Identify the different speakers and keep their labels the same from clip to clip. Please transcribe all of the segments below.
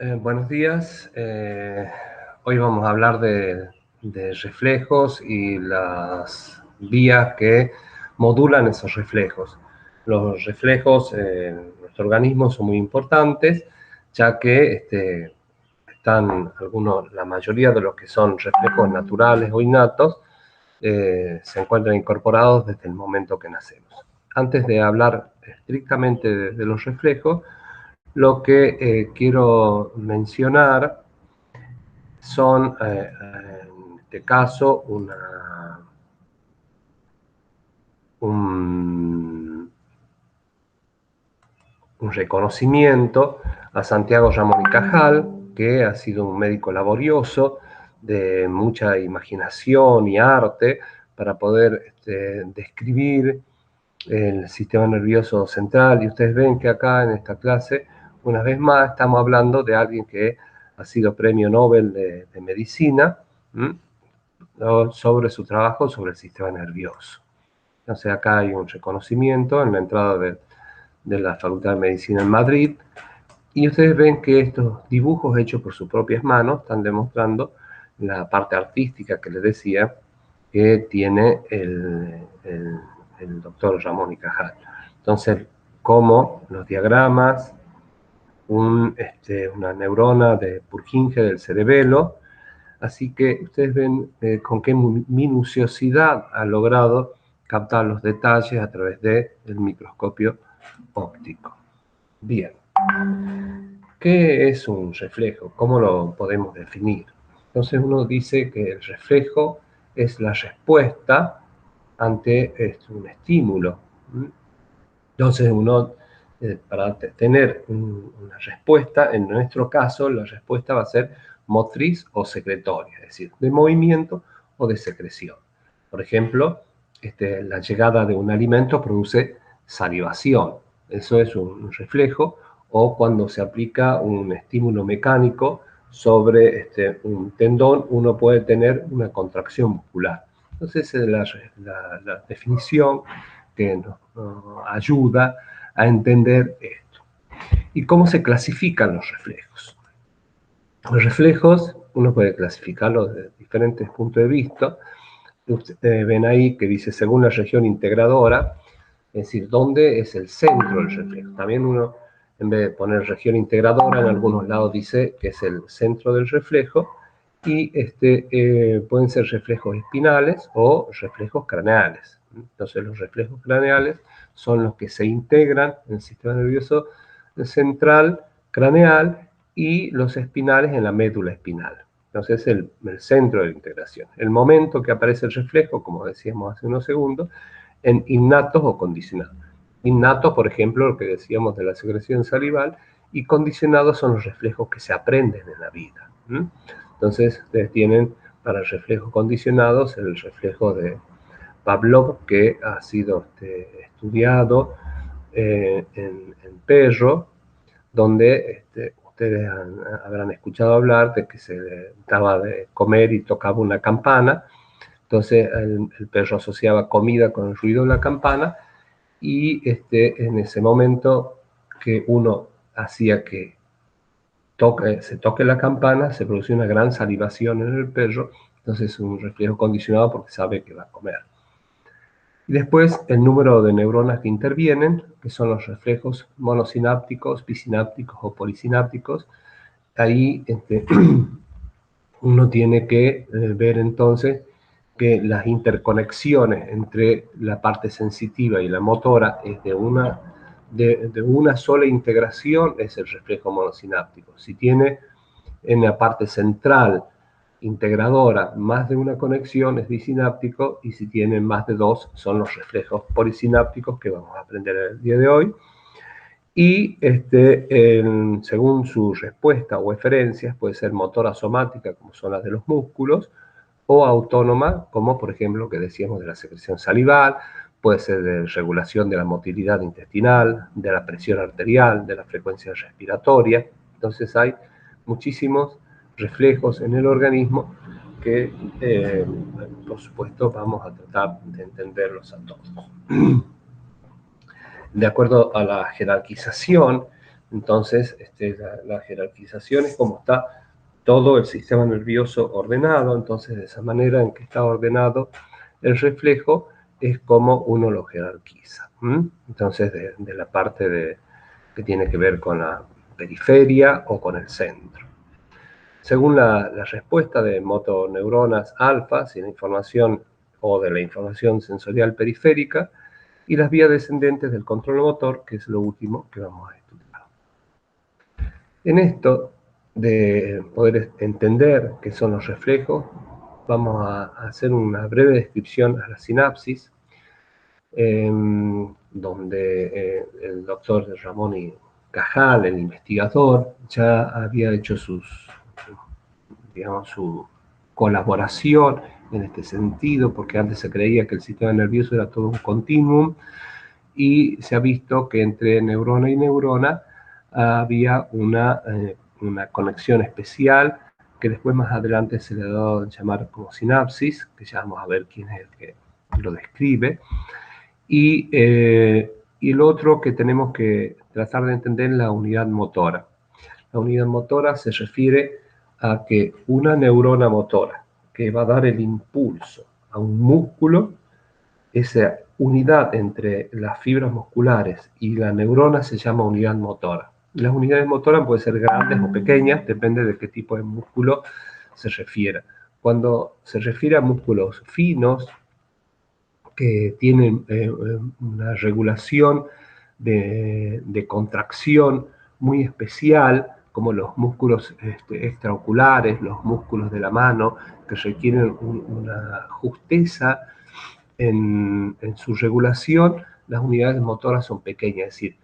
Speaker 1: Buenos días. Hoy vamos a hablar de reflejos y las vías que modulan esos reflejos. Los reflejos en nuestro organismo son muy importantes, ya que la mayoría de los que son reflejos naturales o innatos se encuentran incorporados desde el momento que nacemos. Antes de hablar estrictamente de los reflejos, lo que quiero mencionar son, en este caso, un, un reconocimiento a Santiago Ramón y Cajal, que ha sido un médico laborioso, de mucha imaginación y arte, para poder describir el sistema nervioso central. Y ustedes ven que acá en esta clase, una vez más, estamos hablando de alguien que ha sido premio Nobel de Medicina, sobre su trabajo sobre el sistema nervioso. Entonces acá hay un reconocimiento en la entrada de la Facultad de Medicina en Madrid, y ustedes ven que estos dibujos hechos por sus propias manos están demostrando la parte artística que les decía que tiene el doctor Ramón y Cajal. Entonces, como los diagramas, una neurona de Purkinje del cerebelo. Así que ustedes ven con qué minuciosidad ha logrado captar los detalles a través del microscopio óptico. Bien, ¿qué es un reflejo? ¿Cómo lo podemos definir? Entonces uno dice que el reflejo es la respuesta ante un estímulo. Entonces uno, para tener una respuesta, en nuestro caso, la respuesta va a ser motriz o secretoria, es decir, de movimiento o de secreción. Por ejemplo, la llegada de un alimento produce salivación, eso es un reflejo, o cuando se aplica un estímulo mecánico sobre un tendón, uno puede tener una contracción muscular. Entonces, esa es la definición que nos ayuda a entender esto. ¿Y cómo se clasifican los reflejos? Los reflejos, uno puede clasificarlos desde diferentes puntos de vista. Ustedes ven ahí que dice según la región integradora, es decir, dónde es el centro del reflejo. También uno, en vez de poner región integradora, en algunos lados dice que es el centro del reflejo, y pueden ser reflejos espinales o reflejos craneales. Entonces los reflejos craneales son los que se integran en el sistema nervioso central craneal, y los espinales en la médula espinal. Entonces es el centro de la integración. El momento que aparece el reflejo, como decíamos hace unos segundos, en innatos o condicionados. Innatos, por ejemplo, lo que decíamos de la secreción salival, y condicionados son los reflejos que se aprenden en la vida. Entonces, ustedes tienen para reflejos condicionados el reflejo de Pavlov, que ha sido estudiado en perro, donde ustedes habrán escuchado hablar de que se daba de comer y tocaba una campana. Entonces el perro asociaba comida con el ruido de la campana, y en ese momento que uno hacía que se toque la campana, se produce una gran salivación en el perro. Entonces es un reflejo condicionado porque sabe que va a comer. Y después el número de neuronas que intervienen, que son los reflejos monosinápticos, bisinápticos o polisinápticos. Ahí uno tiene que ver entonces que las interconexiones entre la parte sensitiva y la motora es de una sola integración, es el reflejo monosináptico. Si tiene en la parte central integradora más de una conexión, es bisináptico, y si tienen más de dos, son los reflejos polisinápticos, que vamos a aprender el día de hoy. Y según su respuesta o eferencias, puede ser motora somática, como son las de los músculos, o autónoma, como por ejemplo que decíamos de la secreción salival, puede ser de regulación de la motilidad intestinal, de la presión arterial, de la frecuencia respiratoria. Entonces hay muchísimos reflejos en el organismo que, por supuesto, vamos a tratar de entenderlos a todos. De acuerdo a la jerarquización Entonces, la jerarquización es como está todo el sistema nervioso ordenado. Entonces, de esa manera en que está ordenado el reflejo, es como uno lo jerarquiza. Entonces, de la parte que tiene que ver con la periferia o con el centro. Según la respuesta de motoneuronas alfa, si la información o de la información sensorial periférica, y las vías descendentes del control motor, que es lo último que vamos a estudiar. En esto de poder entender qué son los reflejos, vamos a hacer una breve descripción a la sinapsis, donde el doctor Ramón y Cajal, el investigador, ya había hecho su colaboración en este sentido, porque antes se creía que el sistema nervioso era todo un continuum, y se ha visto que entre neurona y neurona había una conexión especial, que después más adelante se le ha dado a llamar como sinapsis, que ya vamos a ver quién es el que lo describe. Y lo otro que tenemos que tratar de entender es la unidad motora. La unidad motora se refiere a que una neurona motora que va a dar el impulso a un músculo, esa unidad entre las fibras musculares y la neurona se llama unidad motora. Las unidades motoras pueden ser grandes o pequeñas, depende de qué tipo de músculo se refiera. Cuando se refiere a músculos finos, que tienen una regulación de contracción muy especial, como los músculos extraoculares, los músculos de la mano, que requieren una justeza en su regulación. Las unidades motoras son pequeñas, es decir,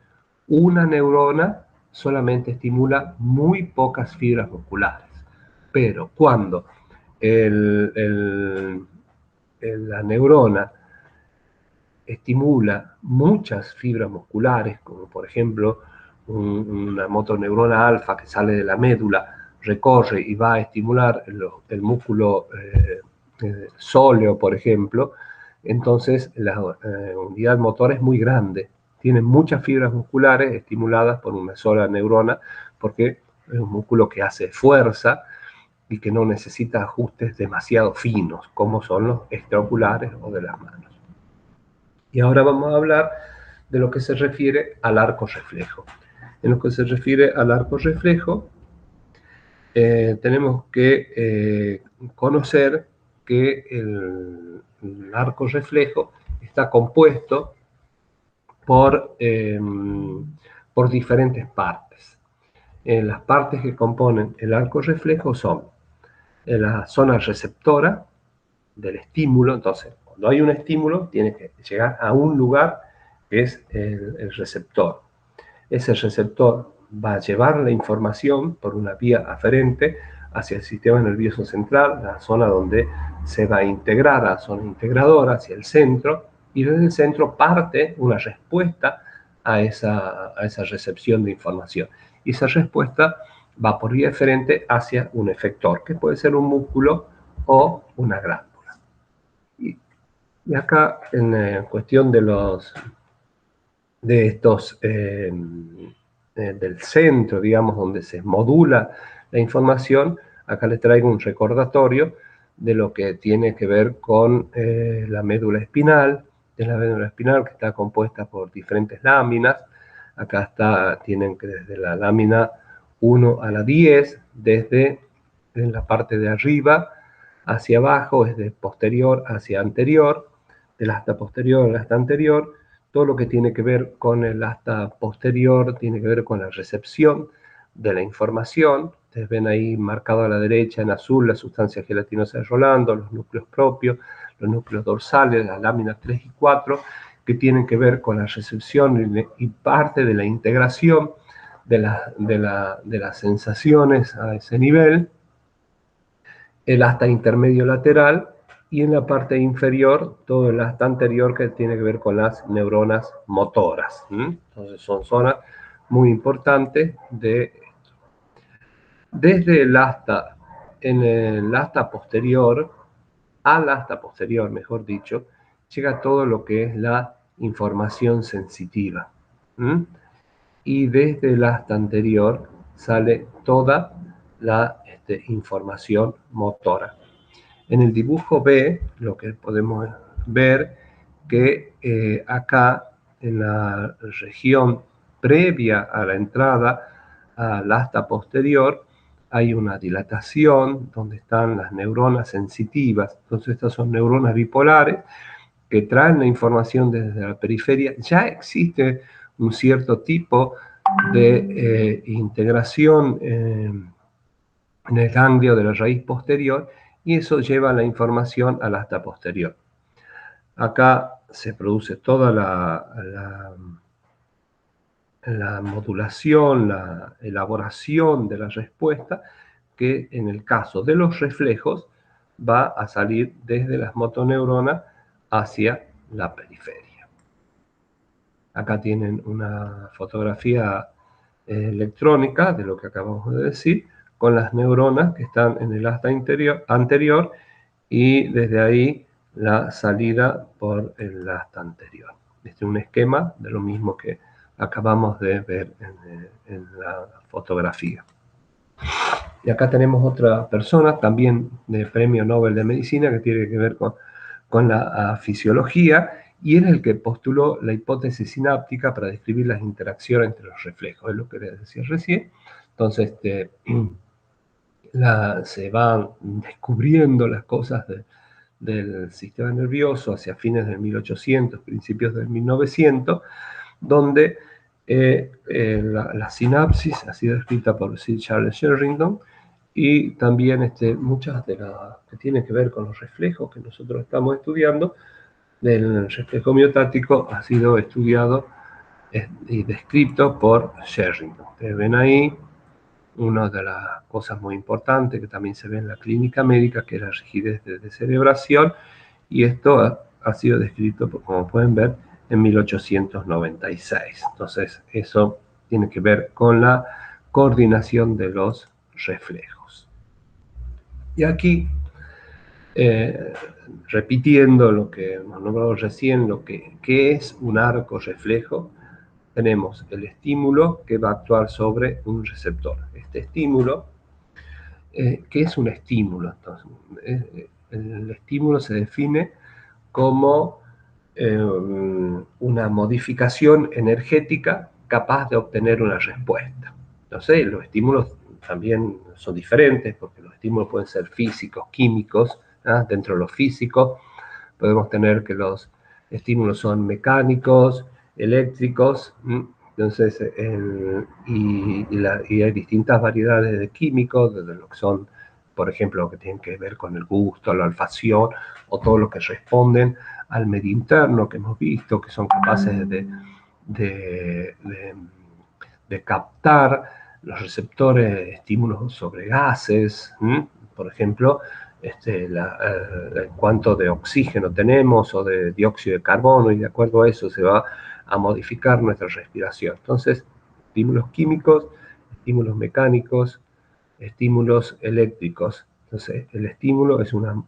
Speaker 1: una neurona solamente estimula muy pocas fibras musculares. Pero cuando la neurona estimula muchas fibras musculares, como por ejemplo una motoneurona alfa que sale de la médula, recorre y va a estimular el músculo sóleo, por ejemplo, entonces la unidad motora es muy grande. Tiene muchas fibras musculares estimuladas por una sola neurona, porque es un músculo que hace fuerza y que no necesita ajustes demasiado finos, como son los extraoculares o de las manos. Y ahora vamos a hablar de lo que se refiere al arco reflejo. En lo que se refiere al arco reflejo, tenemos que conocer que el arco reflejo está compuesto por diferentes partes. Las partes que componen el arco reflejo son la zona receptora del estímulo. Entonces, cuando hay un estímulo, tiene que llegar a un lugar que es el receptor. Ese receptor va a llevar la información por una vía aferente hacia el sistema nervioso central, la zona donde se va a integrar, a la zona integradora, hacia el centro, y desde el centro parte una respuesta a esa recepción de información. Y esa respuesta va por vía eferente hacia un efector, que puede ser un músculo o una glándula. Y acá, en cuestión de estos del centro, digamos, donde se modula la información, acá les traigo un recordatorio de lo que tiene que ver con la médula espinal. Es la médula espinal que está compuesta por diferentes láminas. Acá tienen que desde la lámina 1 a la 10, desde en la parte de arriba hacia abajo, es de posterior hacia anterior, del asta posterior al asta anterior. Todo lo que tiene que ver con el asta posterior tiene que ver con la recepción de la información. Ustedes ven ahí marcado a la derecha en azul la sustancia gelatinosa de Rolando, los núcleos propios, los núcleos dorsales, las láminas 3 y 4, que tienen que ver con la recepción y parte de la integración de las sensaciones a ese nivel. El asta intermedio lateral, y en la parte inferior todo el asta anterior, que tiene que ver con las neuronas motoras. Entonces son zonas muy importantes de esto. Desde el asta, en el asta posterior, al asta posterior, mejor dicho, llega todo lo que es la información sensitiva. y desde el asta anterior sale toda la información motora. En el dibujo B, lo que podemos ver que acá en la región previa a la entrada al asta posterior hay una dilatación donde están las neuronas sensitivas. Entonces estas son neuronas bipolares que traen la información desde la periferia. Ya existe un cierto tipo de integración en el ganglio de la raíz posterior y eso lleva la información al asta posterior. Acá se produce toda la modulación, la elaboración de la respuesta, que en el caso de los reflejos va a salir desde las motoneuronas hacia la periferia. Acá tienen una fotografía electrónica de lo que acabamos de decir, con las neuronas que están en el asta anterior y desde ahí la salida por el asta anterior. Este es un esquema de lo mismo que acabamos de ver en la fotografía. Y acá tenemos otra persona, también de Premio Nobel de Medicina, que tiene que ver con la fisiología, y es el que postuló la hipótesis sináptica para describir las interacciones entre los reflejos, es lo que les decía recién. Entonces, se van descubriendo las cosas del sistema nervioso hacia fines del 1800, principios del 1900, donde la sinapsis ha sido escrita por Sir Charles Sherrington y también muchas de las que tienen que ver con los reflejos que nosotros estamos estudiando, del reflejo miotático ha sido estudiado y descrito por Sherrington. Ustedes ven ahí una de las cosas muy importantes que también se ve en la clínica médica, que es la rigidez de descerebración, y esto ha sido descrito, como pueden ver, en 1896. Entonces, eso tiene que ver con la coordinación de los reflejos. Y aquí, repitiendo lo que hemos nombrado recién, ¿qué es un arco reflejo? Tenemos el estímulo que va a actuar sobre un receptor. Este estímulo, ¿qué es un estímulo? Entonces, el estímulo se define como una modificación energética capaz de obtener una respuesta. Entonces, los estímulos también son diferentes, porque los estímulos pueden ser físicos, químicos. Dentro de los físicos podemos tener que los estímulos son mecánicos, eléctricos. Entonces, y hay distintas variedades de químicos, desde lo que son, por ejemplo, lo que tienen que ver con el gusto, la olfacción, o todo lo que responden al medio interno que hemos visto, que son capaces de captar los receptores de estímulos sobre gases. Por ejemplo, cuánto de oxígeno tenemos o de dióxido de carbono, y de acuerdo a eso se va a modificar nuestra respiración. Entonces, estímulos químicos, estímulos mecánicos, estímulos eléctricos. Entonces, el estímulo es una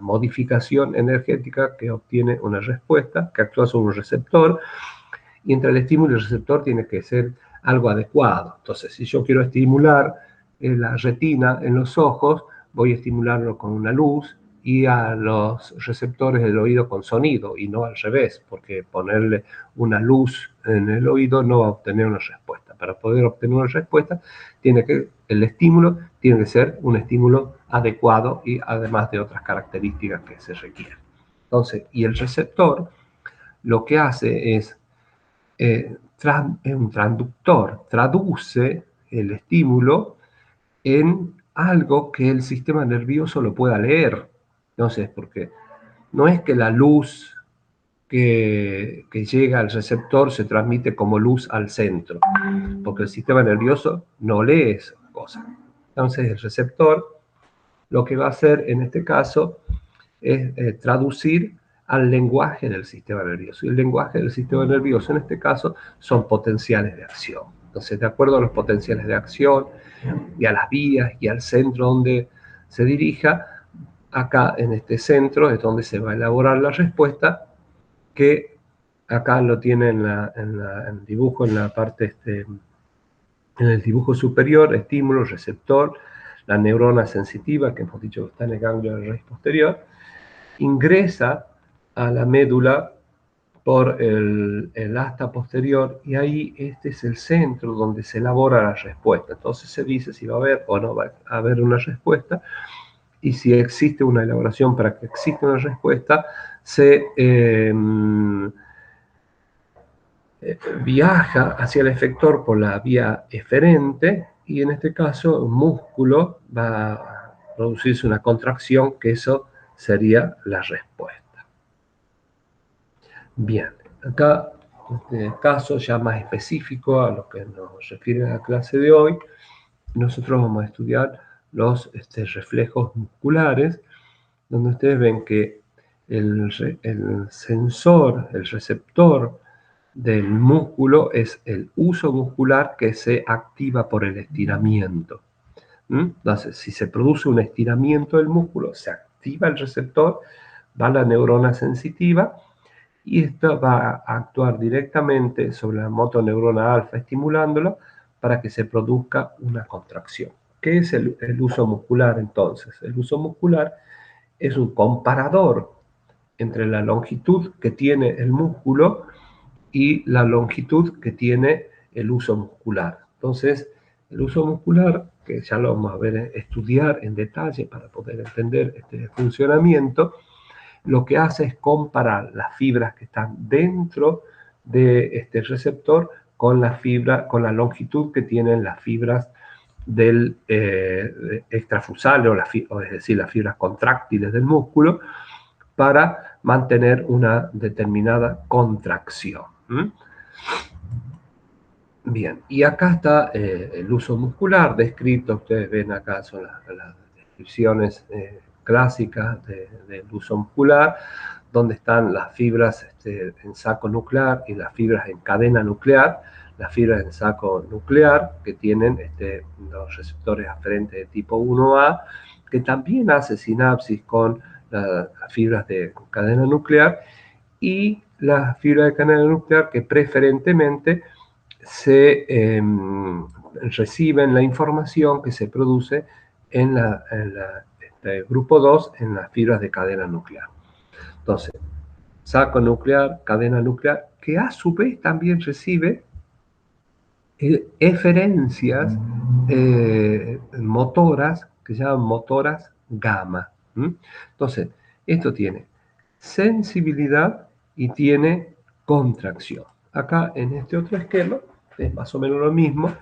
Speaker 1: modificación energética que obtiene una respuesta, que actúa sobre un receptor, y entre el estímulo y el receptor tiene que ser algo adecuado. Entonces, si yo quiero estimular la retina en los ojos, voy a estimularlo con una luz, y a los receptores del oído con sonido, y no al revés, porque ponerle una luz en el oído no va a obtener una respuesta. Para poder obtener una respuesta, el estímulo tiene que ser un estímulo adecuado y además de otras características que se requieren. Entonces, y el receptor lo que hace es un transductor, traduce el estímulo en algo que el sistema nervioso lo pueda leer. Entonces, porque no es que la luz que llega al receptor se transmite como luz al centro, porque el sistema nervioso no lee esas cosas. Entonces, el receptor lo que va a hacer en este caso es traducir al lenguaje del sistema nervioso. Y el lenguaje del sistema nervioso en este caso son potenciales de acción. Entonces, de acuerdo a los potenciales de acción y a las vías y al centro donde se dirija, acá en este centro es donde se va a elaborar la respuesta que Acá lo tiene en el dibujo, en la parte, en el dibujo superior, estímulo, receptor, la neurona sensitiva, que hemos dicho que está en el ganglio de raíz posterior, ingresa a la médula por el asta posterior, y ahí este es el centro donde se elabora la respuesta. Entonces se dice si va a haber o no va a haber una respuesta, y si existe una elaboración para que exista una respuesta, se viaja hacia el efector por la vía eferente, y en este caso un músculo va a producirse una contracción, que eso sería la respuesta. Bien, acá en este caso ya más específico a lo que nos refiere a la clase de hoy, nosotros vamos a estudiar los reflejos musculares, donde ustedes ven que el sensor, el receptor del músculo es el uso muscular que se activa por el estiramiento. Entonces, si se produce un estiramiento del músculo, se activa el receptor, va la neurona sensitiva, y esto va a actuar directamente sobre la motoneurona alfa, estimulándola para que se produzca una contracción. ¿Qué es el uso muscular entonces? El uso muscular es un comparador entre la longitud que tiene el músculo y la longitud que tiene el uso muscular. Entonces, el uso muscular, que ya lo vamos a ver, estudiar en detalle para poder entender este funcionamiento, lo que hace es comparar las fibras que están dentro de este receptor con con la longitud que tienen las fibras del extrafusal, o es decir, las fibras contráctiles del músculo, para mantener una determinada contracción. Bien, y acá está el uso muscular descrito. Ustedes ven acá son las descripciones clásicas del uso muscular, donde están las fibras en saco nuclear y las fibras en cadena nuclear. Las fibras en saco nuclear, que tienen los receptores aferentes de tipo 1A, que también hace sinapsis con las fibras de cadena nuclear, y las fibras de cadena nuclear que preferentemente reciben la información que se produce en grupo 2, en las fibras de cadena nuclear. Entonces, saco nuclear, cadena nuclear, que a su vez también recibe eferencias motoras, que se llaman motoras gamma. Entonces, esto tiene sensibilidad y tiene contracción. Acá en este otro esquema es más o menos lo mismo,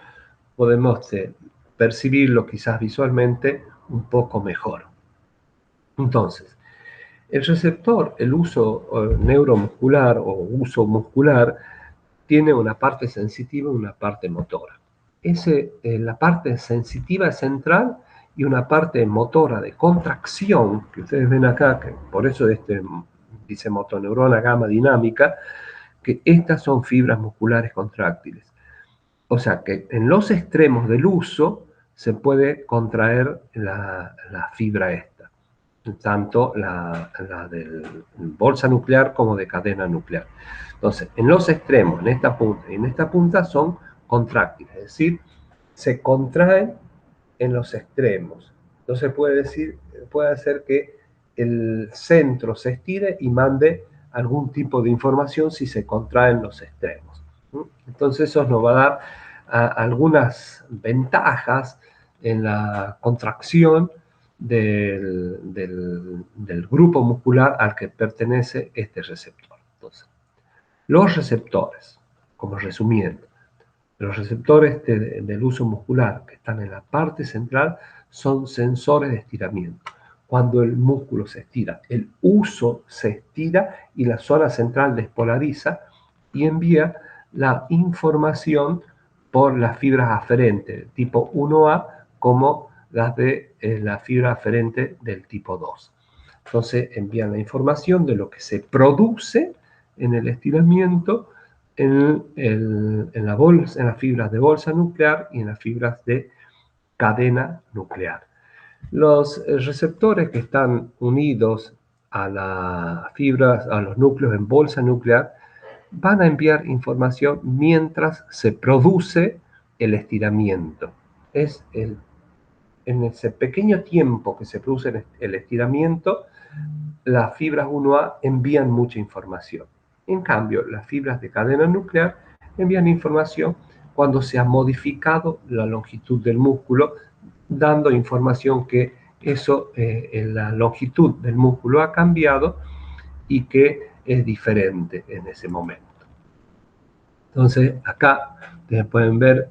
Speaker 1: podemos percibirlo quizás visualmente un poco mejor. Entonces, el receptor, el uso neuromuscular o uso muscular, tiene una parte sensitiva y una parte motora. La parte sensitiva es central, y una parte motora de contracción, que ustedes ven acá, que por eso dice motoneurona gamma dinámica, que estas son fibras musculares contráctiles. O sea que en los extremos del uso se puede contraer la fibra esta, tanto la del bolsa nuclear como de cadena nuclear. Entonces, en los extremos, en esta punta y en esta punta, son contráctiles, es decir, se contraen en los extremos. Entonces puede hacer que el centro se estire y mande algún tipo de información si se contraen los extremos. Entonces eso nos va a dar algunas ventajas en la contracción del grupo muscular al que pertenece este receptor. Entonces, los receptores, como resumiendo, los receptores del uso muscular que están en la parte central son sensores de estiramiento. Cuando el músculo se estira, el uso se estira y la zona central despolariza y envía la información por las fibras aferentes tipo 1A como las de la fibra aferente del tipo 2. Entonces envían la información de lo que se produce en el estiramiento en las fibras de bolsa nuclear y en las fibras de cadena nuclear. Los receptores que están unidos a las fibras, a los núcleos en bolsa nuclear, van a enviar información mientras se produce el estiramiento. En ese pequeño tiempo que se produce el estiramiento, las fibras 1A envían mucha información. En cambio, las fibras de cadena nuclear envían información cuando se ha modificado la longitud del músculo, dando información que la longitud del músculo ha cambiado y que es diferente en ese momento. Entonces, acá ustedes pueden ver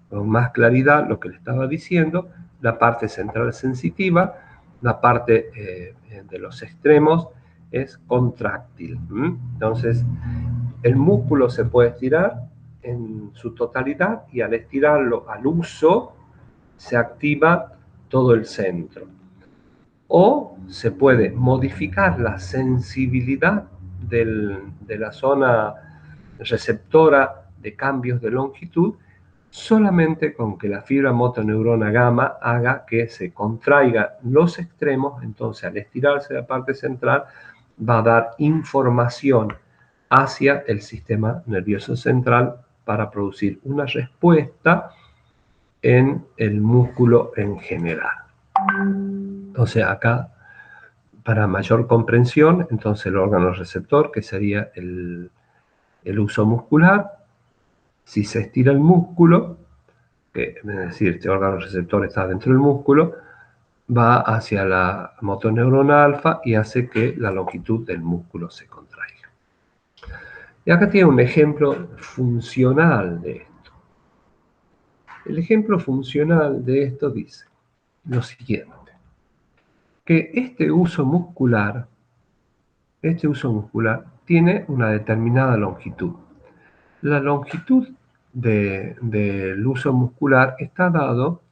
Speaker 1: con más claridad lo que les estaba diciendo, la parte central sensitiva, la parte de los extremos es contráctil. Entonces, el músculo se puede estirar en su totalidad y al estirarlo al uso se activa todo el centro. O se puede modificar la sensibilidad de la zona receptora de cambios de longitud solamente con que la fibra motoneurona gamma haga que se contraiga los extremos. Entonces, al estirarse la parte central, va a dar información hacia el sistema nervioso central para producir una respuesta en el músculo en general. Entonces, acá, para mayor comprensión, entonces el órgano receptor, que sería el uso muscular, si se estira el músculo, es decir, este órgano receptor está dentro del músculo, va hacia la motoneurona alfa y hace que la longitud del músculo se contraiga. Y acá tiene un ejemplo funcional de esto. El ejemplo funcional de esto dice lo siguiente, que este uso muscular tiene una determinada longitud. La longitud del uso muscular está dado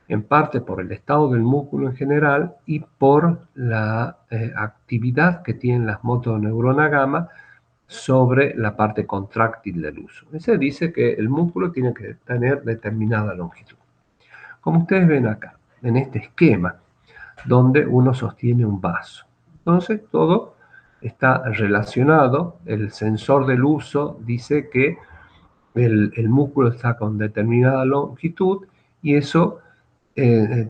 Speaker 1: en parte por el estado del músculo en general y por la actividad que tienen las motoneuronas gamma sobre la parte contráctil del uso. Se dice que el músculo tiene que tener determinada longitud. Como ustedes ven acá, en este esquema, donde uno sostiene un vaso. Entonces, todo está relacionado. El sensor del uso dice que el músculo está con determinada longitud y eso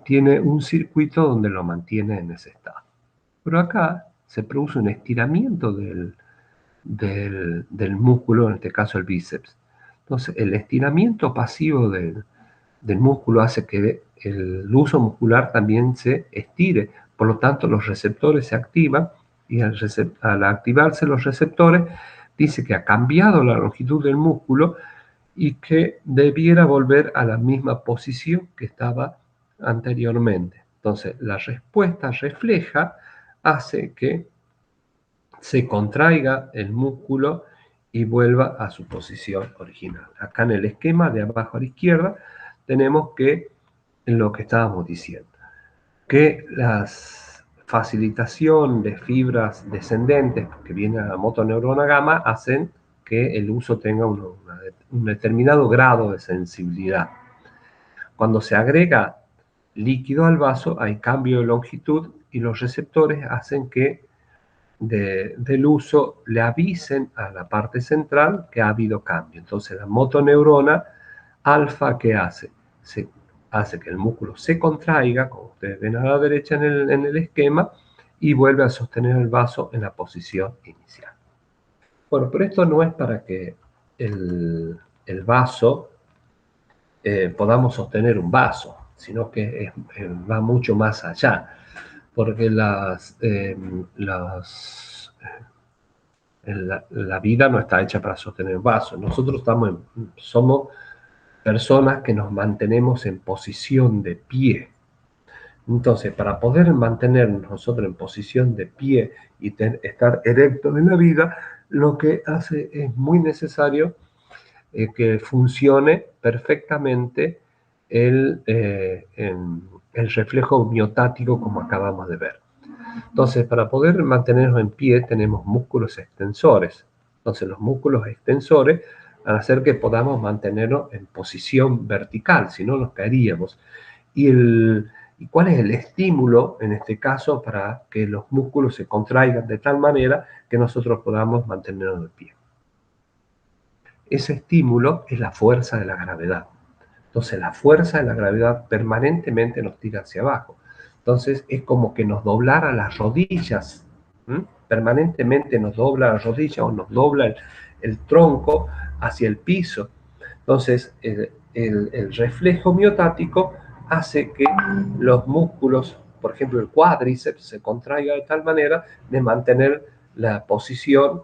Speaker 1: tiene un circuito donde lo mantiene en ese estado. Pero acá se produce un estiramiento del músculo, en este caso el bíceps. Entonces, el estiramiento pasivo del músculo hace que el uso muscular también se estire. Por lo tanto, los receptores se activan y al activarse los receptores, dice que ha cambiado la longitud del músculo y que debiera volver a la misma posición que estaba anteriormente. Entonces, la respuesta refleja hace que se contraiga el músculo y vuelva a su posición original. Acá en el esquema de abajo a la izquierda tenemos que lo que estábamos diciendo, que la facilitación de fibras descendentes que viene a la motoneurona gamma hacen que el uso tenga un determinado grado de sensibilidad. Cuando se agrega líquido al vaso hay cambio de longitud y los receptores hacen que del uso le avisen a la parte central que ha habido cambio. Entonces la motoneurona alfa, ¿qué hace? Hace que el músculo se contraiga, como ustedes ven a la derecha en el esquema, y vuelve a sostener el vaso en la posición inicial. Bueno, pero esto no es para que el vaso podamos sostener un vaso, sino que va mucho más allá, porque la vida no está hecha para sostener vasos. Nosotros somos personas que nos mantenemos en posición de pie. Entonces, para poder mantenernos nosotros en posición de pie y estar erectos en la vida, lo que hace es muy necesario que funcione perfectamente el reflejo miotático como acabamos de ver. Entonces, para poder mantenernos en pie tenemos músculos extensores. Entonces, los músculos extensores van a hacer que podamos mantenernos en posición vertical, si no nos caeríamos. ¿Y cuál es el estímulo, en este caso, para que los músculos se contraigan de tal manera que nosotros podamos mantenernos de pie? ese estímulo es la fuerza de la gravedad. Entonces la fuerza de la gravedad permanentemente nos tira hacia abajo. Entonces es como que nos doblara las rodillas, ¿m? Permanentemente nos dobla las rodillas o nos dobla el tronco hacia el piso. Entonces el reflejo miotático hace que los músculos, por ejemplo el cuádriceps, se contraiga de tal manera de mantener la posición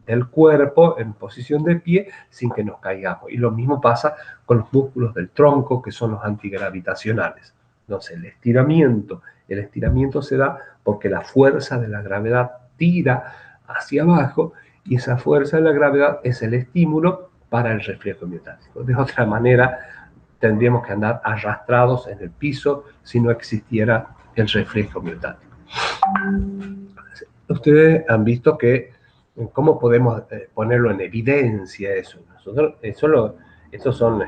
Speaker 1: del cuerpo en posición de pie sin que nos caigamos. Y lo mismo pasa con los músculos del tronco, que son los antigravitacionales. Entonces, el estiramiento se da porque la fuerza de la gravedad tira hacia abajo y esa fuerza de la gravedad es el estímulo para el reflejo miotático. De otra manera, tendríamos que andar arrastrados en el piso si no existiera el reflejo miotático. Ustedes han visto que cómo podemos ponerlo en evidencia eso. Estos son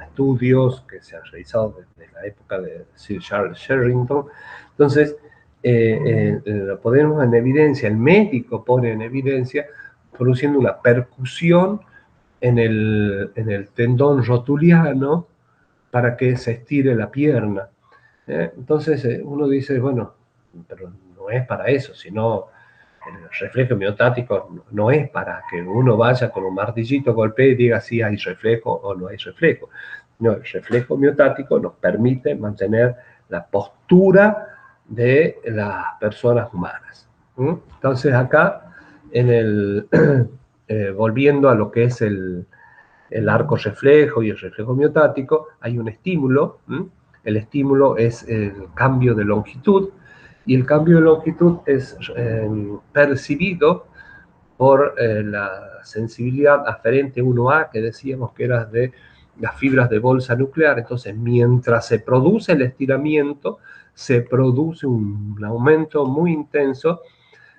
Speaker 1: estudios que se han realizado desde la época de Sir Charles Sherrington. Entonces, lo ponemos en evidencia, el médico pone en evidencia produciendo una percusión en el tendón rotuliano para que se estire la pierna. Entonces uno dice, bueno, pero no es para eso, sino el reflejo miotático no es para que uno vaya con un martillito, golpee y diga si hay reflejo o no hay reflejo. No, el reflejo miotático nos permite mantener la postura de las personas humanas. Entonces acá, volviendo a lo que es el arco reflejo y el reflejo miotático, hay un estímulo. El estímulo es el cambio de longitud, y el cambio de longitud es percibido por la sensibilidad aferente 1A, que decíamos que era de las fibras de bolsa nuclear. Entonces, mientras se produce el estiramiento, se produce un aumento muy intenso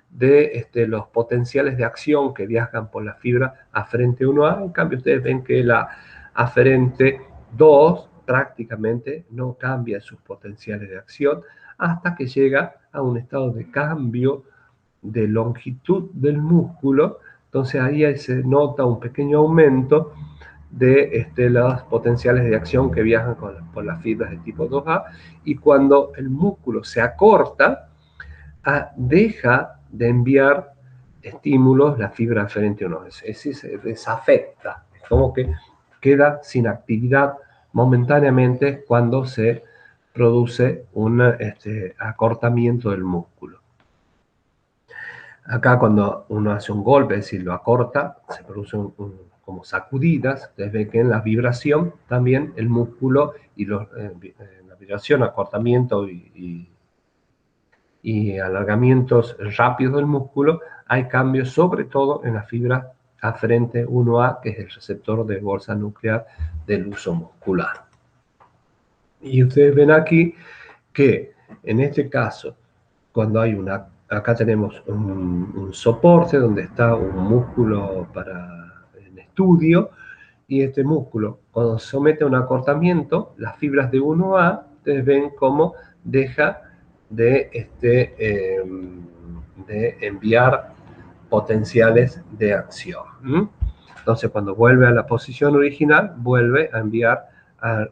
Speaker 1: de los potenciales de acción que viajan por la fibra aferente 1A. En cambio, ustedes ven que la aferente 2 prácticamente no cambia sus potenciales de acción hasta que llega a un estado de cambio de longitud del músculo. Entonces ahí se nota un pequeño aumento de las potenciales de acción que viajan por las fibras de tipo 2A, y cuando el músculo se acorta, deja de enviar estímulos la fibra aferente 1. Se desafecta, es como que queda sin actividad momentáneamente cuando se produce un acortamiento del músculo. Acá cuando uno hace un golpe, es decir, lo acorta, se produce como sacudidas. Ustedes ven que en la vibración también el músculo y la vibración, acortamiento y alargamientos rápidos del músculo, hay cambios sobre todo en la fibra aferente 1A, que es el receptor de bolsa nuclear del uso muscular. Y ustedes ven aquí que en este caso, cuando hay acá tenemos un soporte donde está un músculo en estudio, y este músculo, cuando se somete a un acortamiento, las fibras de 1A, ustedes ven cómo deja de enviar potenciales de acción. Entonces, cuando vuelve a la posición original, vuelve a enviar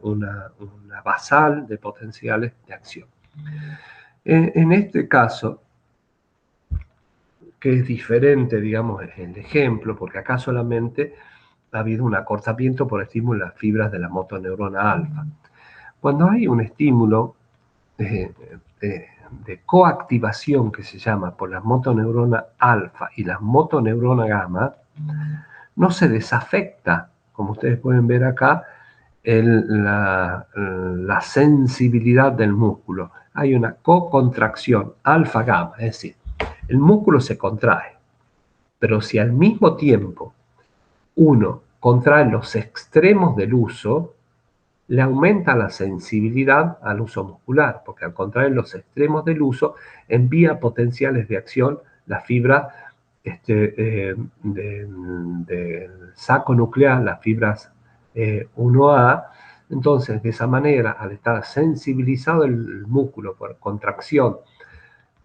Speaker 1: una basal de potenciales de acción. En este caso, que es diferente, digamos, el ejemplo, porque acá solamente ha habido un acortamiento por estímulo de las fibras de la motoneurona alfa. Cuando hay un estímulo de coactivación, que se llama, por la motoneurona alfa y la motoneurona gamma, no se desafecta, como ustedes pueden ver acá, la sensibilidad del músculo. Hay una cocontracción alfa-gamma, es decir, el músculo se contrae, pero si al mismo tiempo uno contrae los extremos del uso, le aumenta la sensibilidad al uso muscular, porque al contraer los extremos del uso, envía potenciales de acción la fibra del saco nuclear, las fibras 1A. Entonces, de esa manera, al estar sensibilizado el músculo por contracción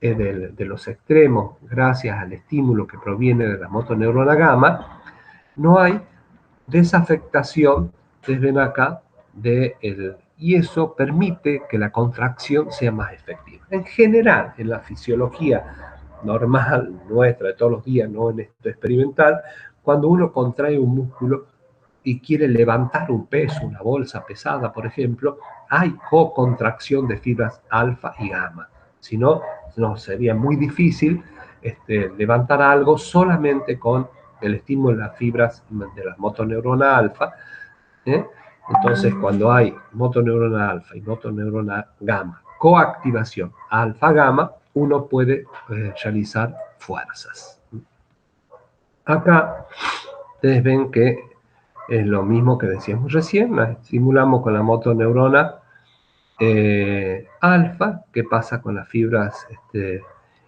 Speaker 1: de los extremos, gracias al estímulo que proviene de la motoneurona gamma, no hay desafectación, ustedes ven acá, y eso permite que la contracción sea más efectiva. En general, en la fisiología normal nuestra de todos los días, no en esto experimental, cuando uno contrae un músculo y quiere levantar un peso, una bolsa pesada, por ejemplo, hay co-contracción de fibras alfa y gamma. Si no, no sería muy difícil levantar algo solamente con el estímulo de las fibras de la motoneurona alfa. ¿eh? Entonces, cuando hay motoneurona alfa y motoneurona gamma, coactivación alfa-gamma, uno puede realizar fuerzas. Acá ustedes ven que es lo mismo que decíamos recién, la estimulamos con la motoneurona alfa, que pasa con las fibras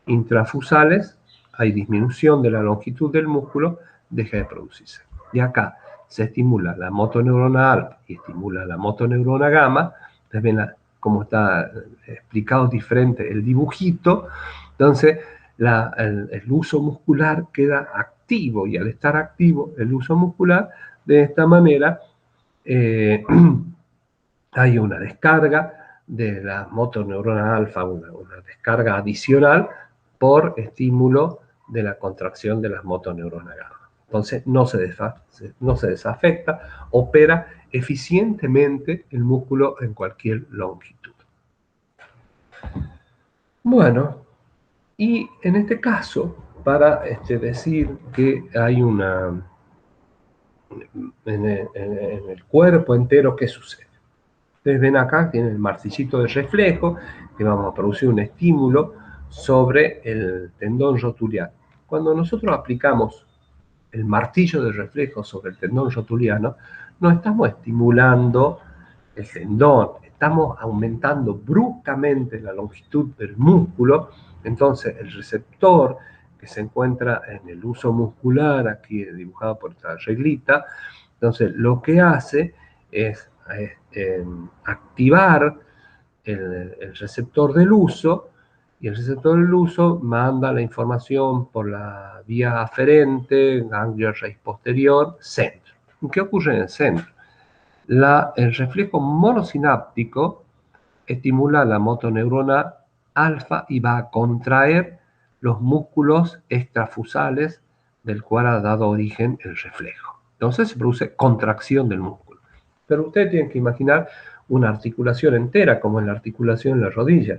Speaker 1: intrafusales, hay disminución de la longitud del músculo, deja de producirse. Y acá se estimula la motoneurona alfa y estimula la motoneurona gamma, ustedes ven cómo está explicado diferente el dibujito, entonces el uso muscular queda activo, y al estar activo el uso muscular, de esta manera hay una descarga de la motoneurona alfa, una descarga adicional por estímulo de la contracción de las motoneuronas gamma. Entonces no se desafecta, opera eficientemente el músculo en cualquier longitud. Bueno, y en este caso, para decir que hay en el cuerpo entero, ¿qué sucede? Ustedes ven acá, tiene el martillito de reflejo, que vamos a producir un estímulo sobre el tendón rotuliano. Cuando nosotros aplicamos el martillo de reflejo sobre el tendón rotuliano, no estamos estimulando el tendón, estamos aumentando bruscamente la longitud del músculo. Entonces el receptor que se encuentra en el uso muscular, aquí dibujado por esta reglita, entonces lo que hace es activar el receptor del uso, y el receptor del uso manda la información por la vía aferente, ganglio raíz posterior, centro. ¿Qué ocurre en el centro? El reflejo monosináptico estimula la motoneurona alfa y va a contraer los músculos extrafusales del cual ha dado origen el reflejo. Entonces se produce contracción del músculo. Pero ustedes tienen que imaginar una articulación entera, como en la articulación en la rodilla.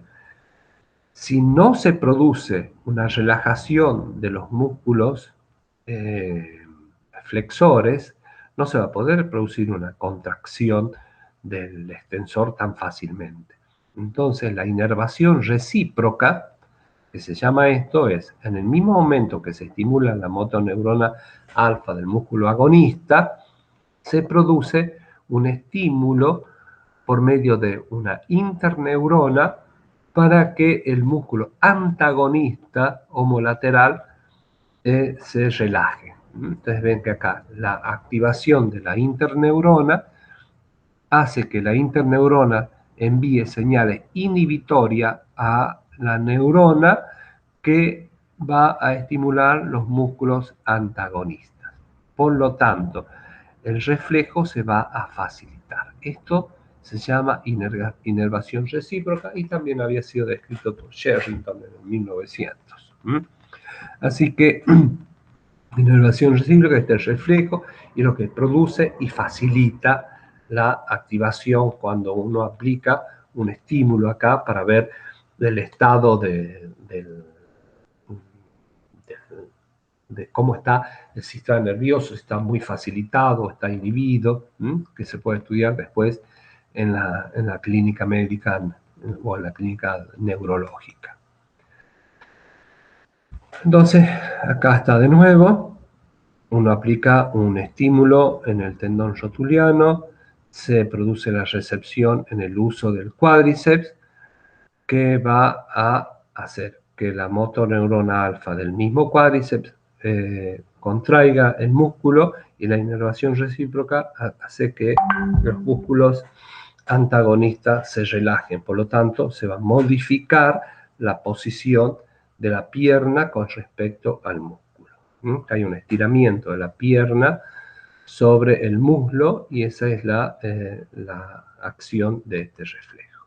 Speaker 1: Si no se produce una relajación de los músculos flexores, no se va a poder producir una contracción del extensor tan fácilmente. Entonces, la inervación recíproca, que se llama esto, es en el mismo momento que se estimula la motoneurona alfa del músculo agonista, se produce un estímulo por medio de una interneurona para que el músculo antagonista homolateral se relaje. Entonces ven que acá la activación de la interneurona hace que la interneurona envíe señales inhibitorias a la neurona que va a estimular los músculos antagonistas. Por lo tanto, el reflejo se va a facilitar. Esto se llama inervación recíproca y también había sido descrito por Sherrington en 1900. Así que inervación recíproca es el reflejo y lo que produce y facilita la activación cuando uno aplica un estímulo acá para ver el estado de cómo está el sistema nervioso, si está muy facilitado, está inhibido, que se puede estudiar después en la clínica médica o en la clínica neurológica. Entonces, acá está de nuevo, uno aplica un estímulo en el tendón rotuliano, se produce la recepción en el uso del cuádriceps, que va a hacer que la motoneurona alfa del mismo cuádriceps contraiga el músculo, y la inervación recíproca hace que los músculos antagonistas se relajen. Por lo tanto, se va a modificar la posición de la pierna con respecto al músculo. Hay un estiramiento de la pierna sobre el muslo y esa es la acción de este reflejo.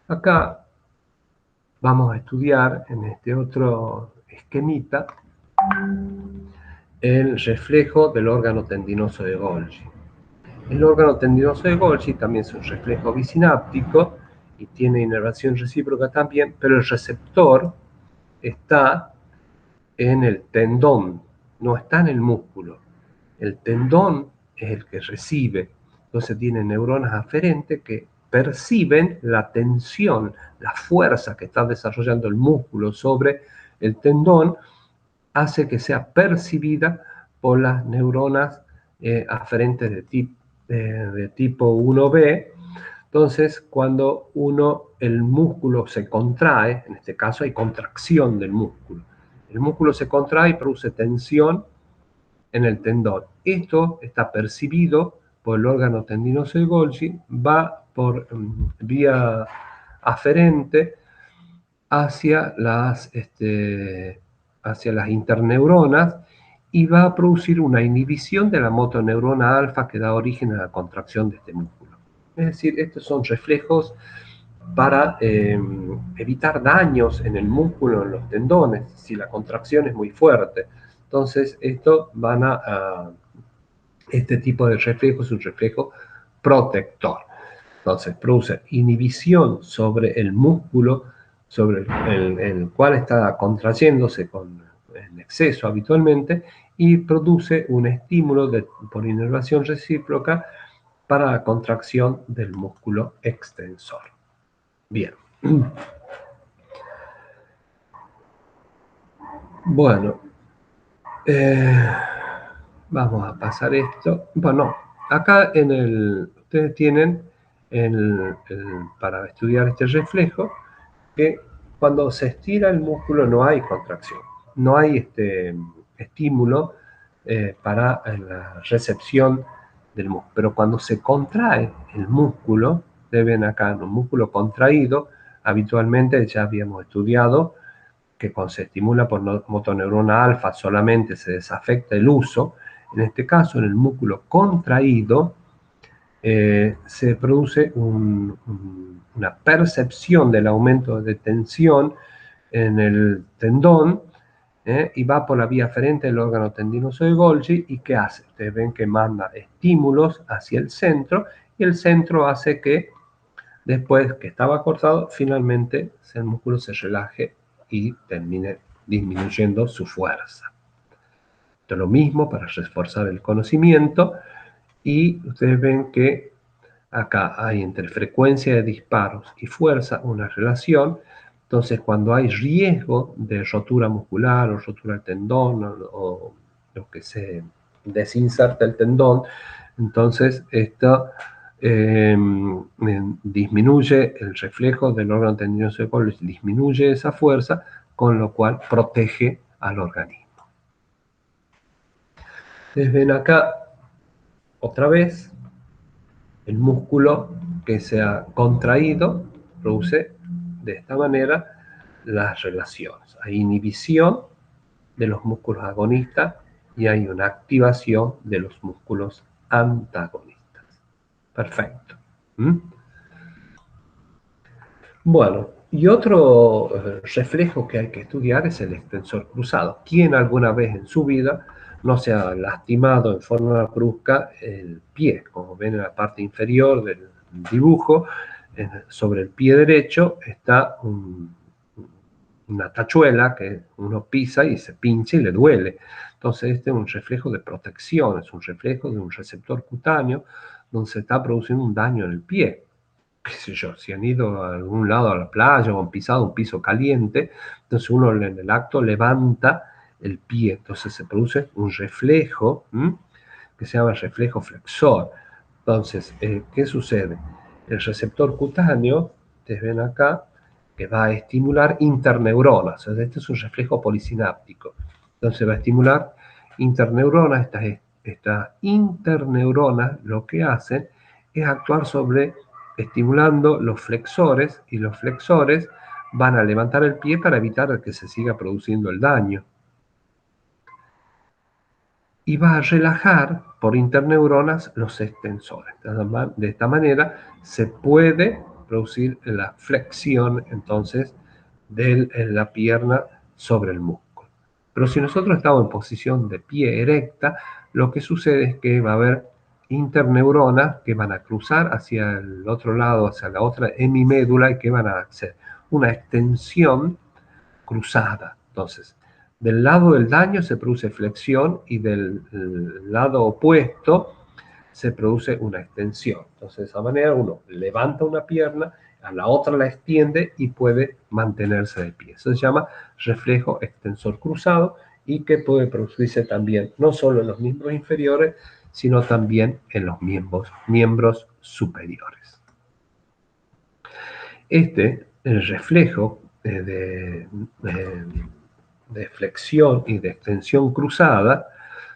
Speaker 1: Acá vamos a estudiar en este otro esquemita el reflejo del órgano tendinoso de Golgi. El órgano tendinoso de Golgi también es un reflejo bisináptico y tiene inervación recíproca también, pero el receptor está en el tendón, no está en el músculo. El tendón es el que recibe, entonces tiene neuronas aferentes que perciben la tensión, la fuerza que está desarrollando el músculo sobre el tendón, hace que sea percibida por las neuronas aferentes de tipo 1B. Entonces, cuando el músculo se contrae, en este caso hay contracción del músculo. El músculo se contrae y produce tensión en el tendón. Esto está percibido por el órgano tendinoso de Golgi, va por vía aferente hacia hacia las interneuronas y va a producir una inhibición de la motoneurona alfa que da origen a la contracción de este músculo. Es decir, estos son reflejos para evitar daños en el músculo, en los tendones, si la contracción es muy fuerte. Entonces, este tipo de reflejo es un reflejo protector. Entonces, produce inhibición sobre el músculo sobre el cual está contrayéndose en exceso habitualmente y produce un estímulo por inervación recíproca para la contracción del músculo extensor. Bien. Bueno, vamos a pasar esto. Bueno, acá ustedes tienen para estudiar este reflejo que cuando se estira el músculo no hay contracción, no hay estímulo para la recepción del músculo. Pero cuando se contrae el músculo, ven acá un músculo contraído, habitualmente ya habíamos estudiado que cuando se estimula por motoneurona alfa solamente se desafecta el uso. En este caso, en el músculo contraído, se produce una percepción del aumento de tensión en el tendón y va por la vía aferente del órgano tendinoso de Golgi. ¿Y qué hace? Ustedes ven que manda estímulos hacia el centro y el centro hace que después que estaba cortado, finalmente el músculo se relaje y termine disminuyendo su fuerza. Esto es lo mismo para reforzar el conocimiento y ustedes ven que acá hay entre frecuencia de disparos y fuerza una relación. Entonces, cuando hay riesgo de rotura muscular o rotura del tendón o lo que se desinserta el tendón, entonces esto disminuye el reflejo del órgano tendinoso de Golgi, disminuye esa fuerza, con lo cual protege al organismo. Ustedes ven acá otra vez el músculo que se ha contraído produce de esta manera las relaciones. Hay inhibición de los músculos agonistas y hay una activación de los músculos antagonistas. Perfecto. Bueno, y otro reflejo que hay que estudiar es el extensor cruzado. ¿Quién alguna vez en su vida no se ha lastimado en forma brusca el pie? Como ven en la parte inferior del dibujo, sobre el pie derecho está una tachuela que uno pisa y se pincha y le duele. Entonces este es un reflejo de protección, es un reflejo de un receptor cutáneo donde se está produciendo un daño en el pie. Qué sé yo, si han ido a algún lado a la playa o han pisado un piso caliente, entonces uno en el acto levanta el pie, entonces se produce un reflejo que se llama reflejo flexor. Entonces, ¿qué sucede? El receptor cutáneo, ustedes ven acá, que va a estimular interneuronas. O sea, este es un reflejo polisináptico. Entonces va a estimular interneuronas. Estas interneuronas lo que hacen es actuar estimulando los flexores, y los flexores van a levantar el pie para evitar que se siga produciendo el daño. Y va a relajar por interneuronas los extensores. De esta manera se puede producir la flexión entonces de la pierna sobre el músculo. Pero si nosotros estamos en posición de pie erecta, lo que sucede es que va a haber interneuronas que van a cruzar hacia el otro lado, hacia la otra hemimédula y que van a hacer una extensión cruzada. Entonces, del lado del daño se produce flexión y del lado opuesto se produce una extensión. Entonces, de esa manera uno levanta una pierna, a la otra la extiende y puede mantenerse de pie. Eso se llama reflejo extensor cruzado y que puede producirse también no solo en los miembros inferiores, sino también en los miembros superiores. El reflejo de flexión y de extensión cruzada,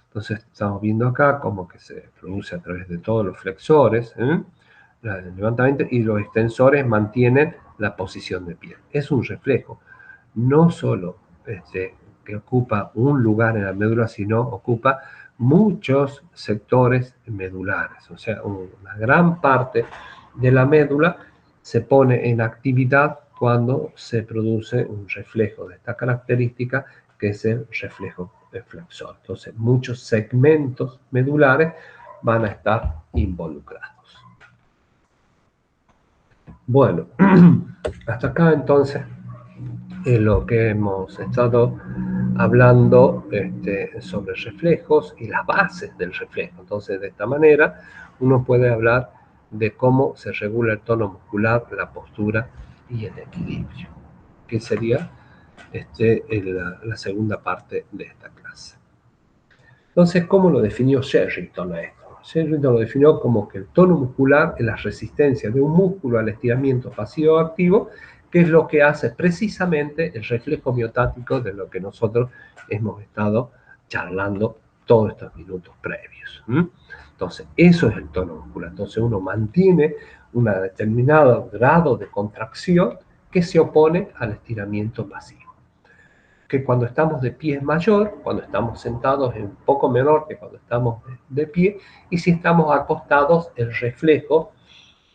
Speaker 1: entonces estamos viendo acá como que se produce a través de todos los flexores, el levantamiento, y los extensores mantienen la posición de pie. Es un reflejo, no solo que ocupa un lugar en la médula, sino ocupa muchos sectores medulares, o sea, una gran parte de la médula se pone en actividad cuando se produce un reflejo de esta característica, que es el reflejo flexor. Entonces, muchos segmentos medulares van a estar involucrados. Bueno, hasta acá entonces es lo que hemos estado hablando sobre reflejos y las bases del reflejo. Entonces, de esta manera, uno puede hablar de cómo se regula el tono muscular, la postura y el equilibrio, que sería la segunda parte de esta clase. Entonces, ¿cómo lo definió Sherrington a esto? Sherrington lo definió como que el tono muscular es la resistencia de un músculo al estiramiento pasivo o activo, que es lo que hace precisamente el reflejo miotático de lo que nosotros hemos estado charlando todos estos minutos previos. Entonces, eso es el tono muscular. Entonces, uno mantiene un determinado grado de contracción que se opone al estiramiento pasivo. Que cuando estamos de pie es mayor, cuando estamos sentados es un poco menor que cuando estamos de pie, y si estamos acostados, el reflejo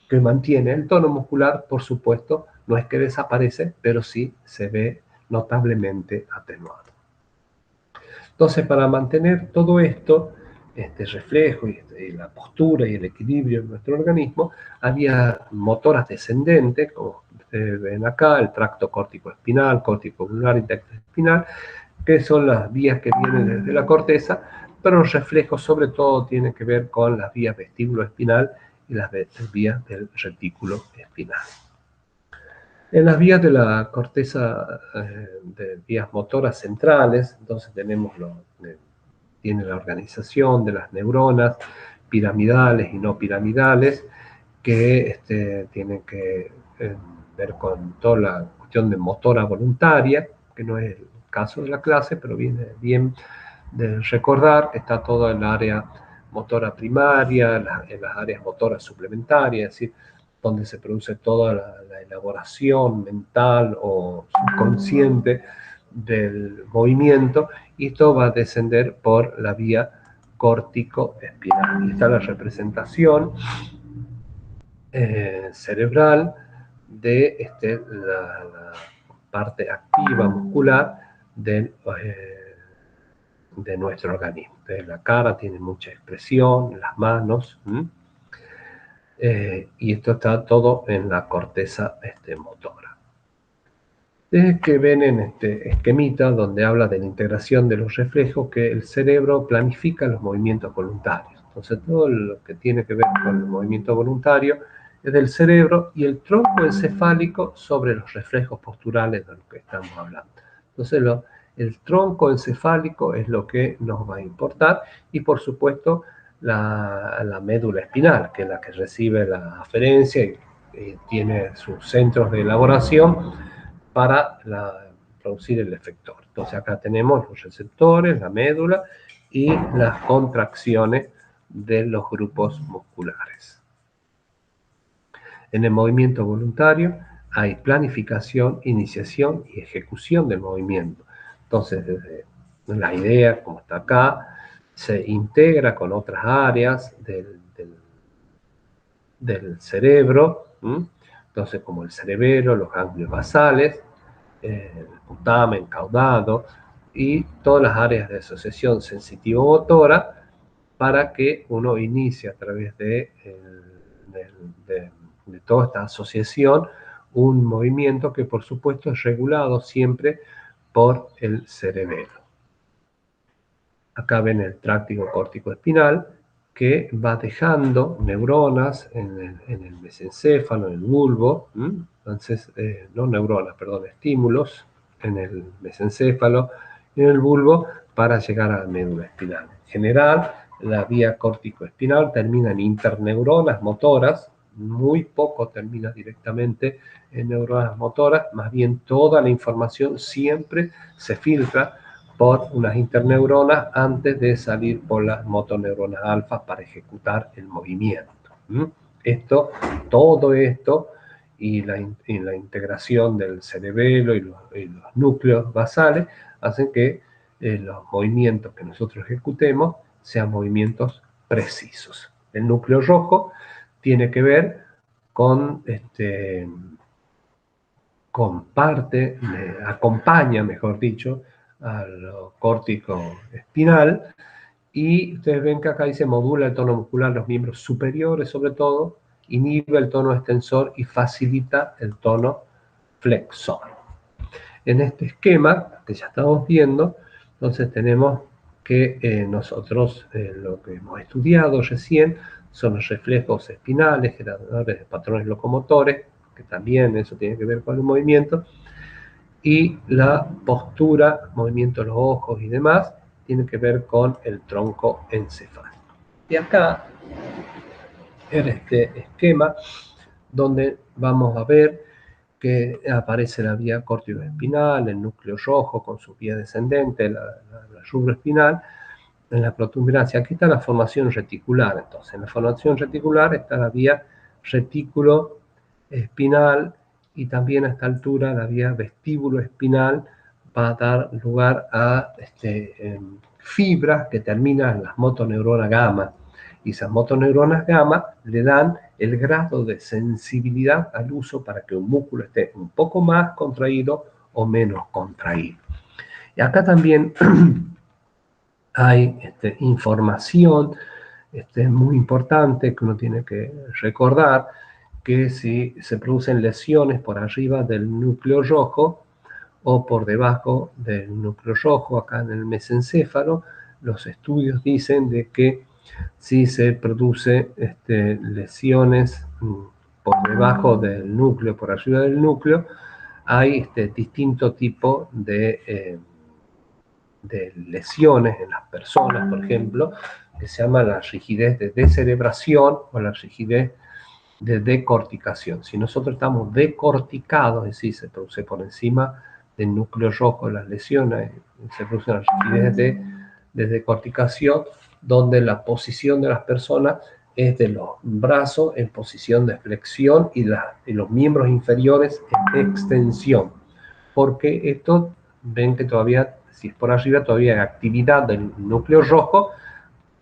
Speaker 1: que mantiene el tono muscular, por supuesto, no es que desaparece, pero sí se ve notablemente atenuado. Entonces, para mantener todo esto, este reflejo y la postura y el equilibrio de nuestro organismo, había motoras descendentes, como ustedes ven acá, el tracto córtico-espinal, córtico-vulnar y tectoespinal, que son las vías que vienen desde la corteza, pero los reflejos sobre todo tienen que ver con las vías vestíbulo-espinal y las vías del retículo espinal. En las vías de la corteza, de vías motoras centrales, entonces tiene la organización de las neuronas piramidales y no piramidales, que tienen que ver con toda la cuestión de motora voluntaria, que no es el caso de la clase, pero viene bien de recordar que está todo en el área motora primaria, en las áreas motoras suplementarias, es decir, donde se produce toda la elaboración mental o subconsciente del movimiento, y esto va a descender por la vía córtico-espinal. Y está la representación cerebral de la parte activa muscular de nuestro organismo. Entonces, la cara tiene mucha expresión, las manos, y esto está todo en la corteza motora. Ustedes que ven en este esquemita donde habla de la integración de los reflejos, que el cerebro planifica los movimientos voluntarios. Entonces, todo lo que tiene que ver con el movimiento voluntario es del cerebro, y el tronco encefálico sobre los reflejos posturales de los que estamos hablando. Entonces, el tronco encefálico es lo que nos va a importar, y por supuesto la médula espinal, que es la que recibe la aferencia y tiene sus centros de elaboración para producir el efector. Entonces acá tenemos los receptores, la médula y las contracciones de los grupos musculares. En el movimiento voluntario, hay planificación, iniciación y ejecución del movimiento. Entonces, desde la idea, como está acá, se integra con otras áreas del cerebro, entonces como el cerebelo, los ganglios basales, el putamen, caudado y todas las áreas de asociación sensitivo-motora para que uno inicie a través de toda esta asociación un movimiento que por supuesto es regulado siempre por el cerebelo. Acá ven el tráctico córtico espinal que va dejando neuronas en el mesencéfalo, en el bulbo, entonces, no neuronas, perdón, estímulos en el mesencéfalo y en el bulbo para llegar a la médula espinal. En general, la vía córtico-espinal termina en interneuronas motoras, muy poco termina directamente en neuronas motoras, más bien toda la información siempre se filtra por unas interneuronas antes de salir por las motoneuronas alfa para ejecutar el movimiento. Todo esto y la integración del cerebelo y los núcleos basales hacen que los movimientos que nosotros ejecutemos sean movimientos precisos. El núcleo rojo tiene que ver con acompaña, mejor dicho, al córtico espinal, y ustedes ven que acá dice modula el tono muscular, los miembros superiores sobre todo, inhibe el tono extensor y facilita el tono flexor. En este esquema que ya estamos viendo, entonces tenemos que nosotros lo que hemos estudiado recién son los reflejos espinales, generadores de patrones locomotores, que también eso tiene que ver con el movimiento, y la postura, movimiento de los ojos y demás, tiene que ver con el tronco encefálico. Y acá, en este esquema, donde vamos a ver que aparece la vía córtico-espinal, el núcleo rojo con su vía descendente, la rubroespinal, en la protuberancia. Aquí está la formación reticular. Entonces, en la formación reticular está la vía retículo espinal y también a esta altura la vía vestíbulo espinal va a dar lugar a fibras que terminan en las motoneuronas gamma. Y esas motoneuronas gamma le dan el grado de sensibilidad al uso para que un músculo esté un poco más contraído o menos contraído. Y acá también hay información muy importante que uno tiene que recordar, que si se producen lesiones por arriba del núcleo rojo o por debajo del núcleo rojo, acá en el mesencéfalo, los estudios dicen de que si se produce lesiones por debajo del núcleo, por arriba del núcleo, hay distinto tipo de lesiones en las personas, por ejemplo, que se llama la rigidez de descerebración o la rigidez de decorticación. Si nosotros estamos decorticados, es decir, se produce por encima del núcleo rojo las lesiones, se produce una rigidez de decorticación, donde la posición de las personas es de los brazos en posición de flexión y los miembros inferiores en extensión, porque esto ven que todavía, si es por arriba, todavía hay actividad del núcleo rojo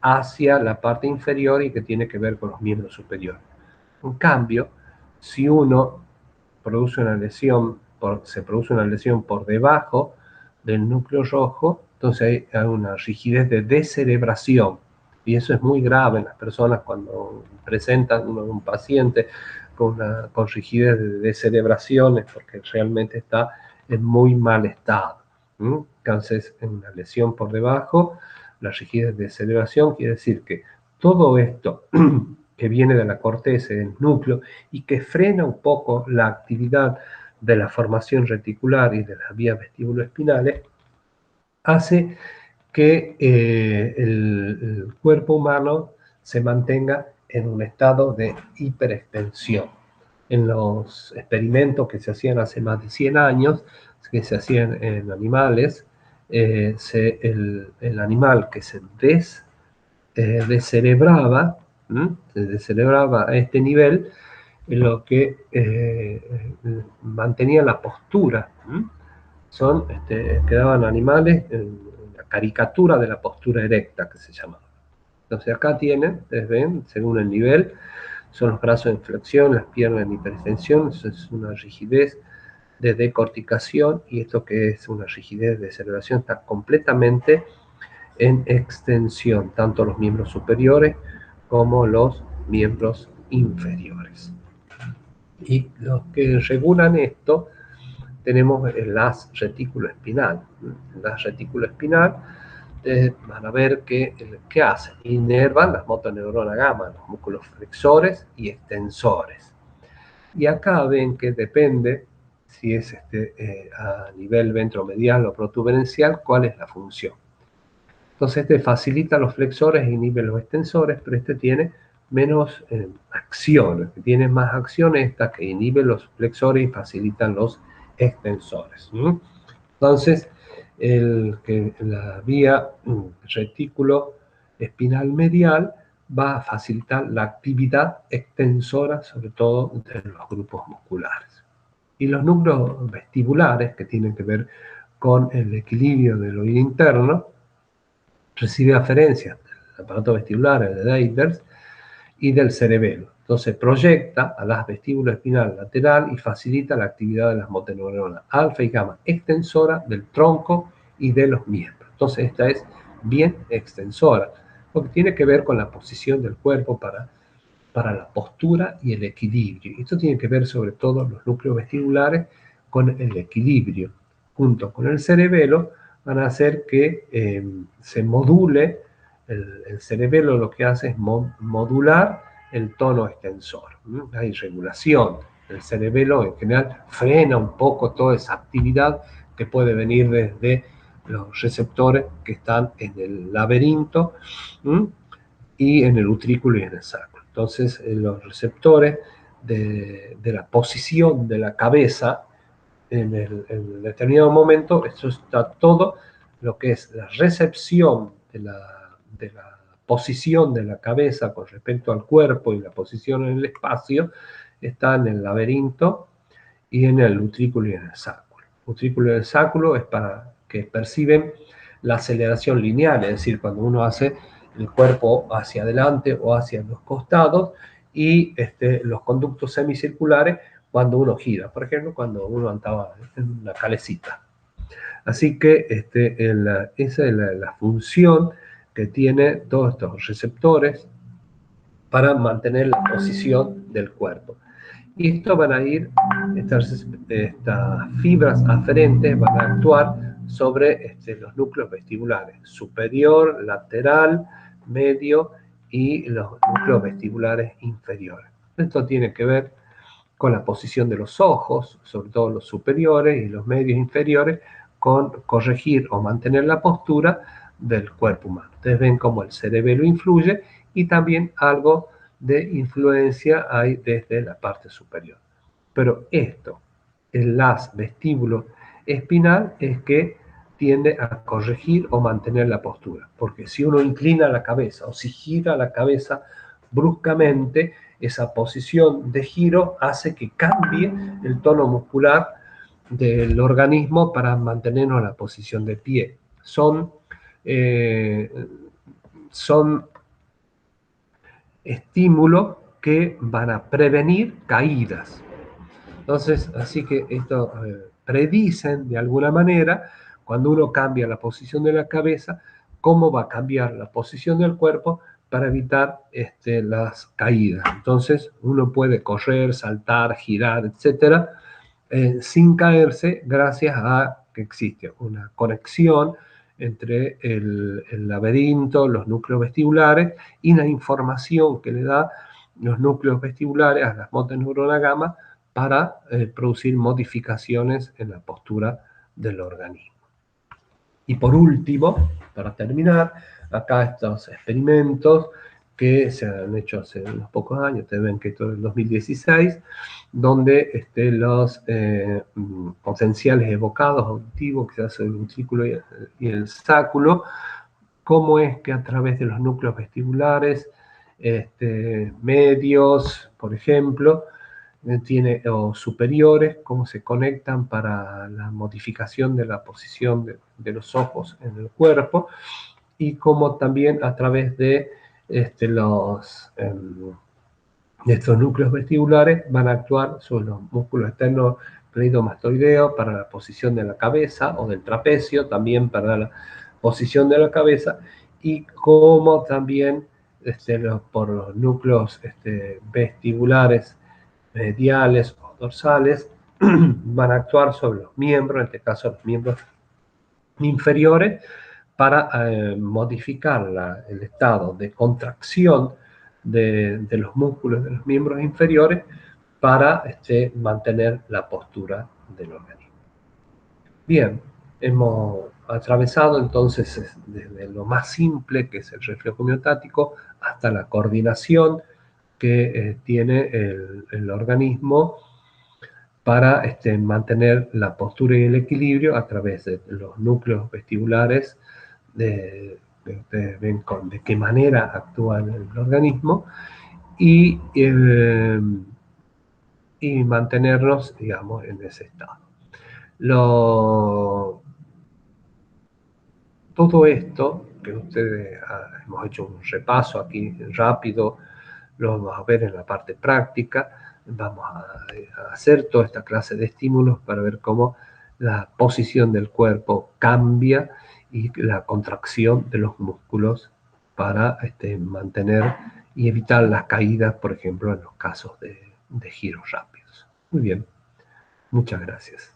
Speaker 1: hacia la parte inferior y que tiene que ver con los miembros superiores. En cambio, si uno produce una lesión, se produce una lesión por debajo del núcleo rojo, entonces hay una rigidez de descerebración. Y eso es muy grave en las personas cuando presentan un paciente con rigidez de descerebraciones, porque realmente está en muy mal estado. Entonces, en una lesión por debajo, la rigidez de descerebración quiere decir que todo esto que viene de la corteza y del núcleo y que frena un poco la actividad de la formación reticular y de las vías vestíbulo-espinales, hace que el cuerpo humano se mantenga en un estado de hiperextensión. En los experimentos que se hacían hace más de 100 años, que se hacían en animales, el animal que se descerebraba a este nivel, lo que mantenía la postura. Quedaban animales en la caricatura de la postura erecta, que se llamaba. Entonces acá tienen, ustedes ven, según el nivel, son los brazos en flexión, las piernas en hiperextensión, eso es una rigidez de decorticación, y esto que es una rigidez de celebración está completamente en extensión, tanto los miembros superiores como los miembros inferiores. Y los que regulan esto tenemos el haz retículo espinal. El haz retículo espinal, van a ver qué hace. Inervan las motoneuronas gamma, los músculos flexores y extensores. Y acá ven que depende si es a nivel ventromedial o protuberencial, cuál es la función. Entonces este facilita los flexores e inhibe los extensores, pero este tiene menos acción, tiene más acción esta que inhibe los flexores y facilitan los extensores. Entonces, la vía retículo espinal medial va a facilitar la actividad extensora, sobre todo de los grupos musculares. Y los núcleos vestibulares, que tienen que ver con el equilibrio del oído interno, recibe aferencias del aparato vestibular, el de Deiters, y del cerebelo. Entonces proyecta a las vestíbulo espinal lateral y facilita la actividad de las motoneuronas alfa y gamma extensora del tronco y de los miembros. Entonces esta es bien extensora, porque tiene que ver con la posición del cuerpo para la postura y el equilibrio. Esto tiene que ver sobre todo los núcleos vestibulares con el equilibrio, junto con el cerebelo, van a hacer que se module, el cerebelo lo que hace es modular el tono extensor. Hay regulación. El cerebelo en general frena un poco toda esa actividad que puede venir desde los receptores que están en el laberinto y en el utrículo y en el sacro. Entonces, los receptores de la posición de la cabeza en determinado momento, esto está todo lo que es la recepción de la posición de la cabeza con respecto al cuerpo y la posición en el espacio, está en el laberinto y en el utrículo y en el sáculo. El utrículo y el sáculo es para que perciben la aceleración lineal, es decir, cuando uno hace el cuerpo hacia adelante o hacia los costados, y los conductos semicirculares cuando uno gira, por ejemplo, cuando uno andaba en una calecita. Así que esa es la función que tiene todos estos receptores para mantener la posición del cuerpo. Y esto van a ir, estas fibras aferentes van a actuar sobre los núcleos vestibulares, superior, lateral, medio y los núcleos vestibulares inferiores. Esto tiene que ver con la posición de los ojos, sobre todo los superiores y los medios inferiores, con corregir o mantener la postura del cuerpo humano. Ustedes ven cómo el cerebelo influye y también algo de influencia hay desde la parte superior. Pero esto, el haz vestíbulo espinal, es que tiende a corregir o mantener la postura, porque si uno inclina la cabeza o si gira la cabeza bruscamente, esa posición de giro hace que cambie el tono muscular del organismo para mantenernos en la posición de pie. Eh, son estímulos que van a prevenir caídas. Entonces, así que esto predicen de alguna manera, cuando uno cambia la posición de la cabeza, cómo va a cambiar la posición del cuerpo para evitar las caídas. Entonces, uno puede correr, saltar, girar, etcétera, sin caerse, gracias a que existe una conexión entre el laberinto, los núcleos vestibulares y la información que le da los núcleos vestibulares a las motoneuronas gamma para producir modificaciones en la postura del organismo. Y por último, para terminar, acá estos experimentos que se han hecho hace unos pocos años, ustedes ven que esto es el 2016, donde los potenciales evocados auditivos que se hacen el utrículo y el sáculo, cómo es que a través de los núcleos vestibulares medios, por ejemplo, o superiores, cómo se conectan para la modificación de la posición de los ojos en el cuerpo, y cómo también a través de estos núcleos vestibulares van a actuar sobre los músculos externos cleidomastoideos para la posición de la cabeza, o del trapecio también para la posición de la cabeza, y cómo también por los núcleos vestibulares mediales o dorsales van a actuar sobre los miembros, en este caso los miembros inferiores, para modificar el estado de contracción de los músculos de los miembros inferiores para mantener la postura del organismo. Bien, hemos atravesado entonces desde lo más simple, que es el reflejo homeostático, hasta la coordinación que tiene el organismo para mantener la postura y el equilibrio a través de los núcleos vestibulares, ustedes ven de qué manera actúa el organismo, y, y mantenernos, digamos, en ese estado. Todo esto que ustedes hemos hecho un repaso aquí rápido, lo vamos a ver en la parte práctica. Vamos a hacer toda esta clase de estímulos para ver cómo la posición del cuerpo cambia y la contracción de los músculos para mantener y evitar las caídas, por ejemplo, en los casos de giros rápidos. Muy bien, muchas gracias.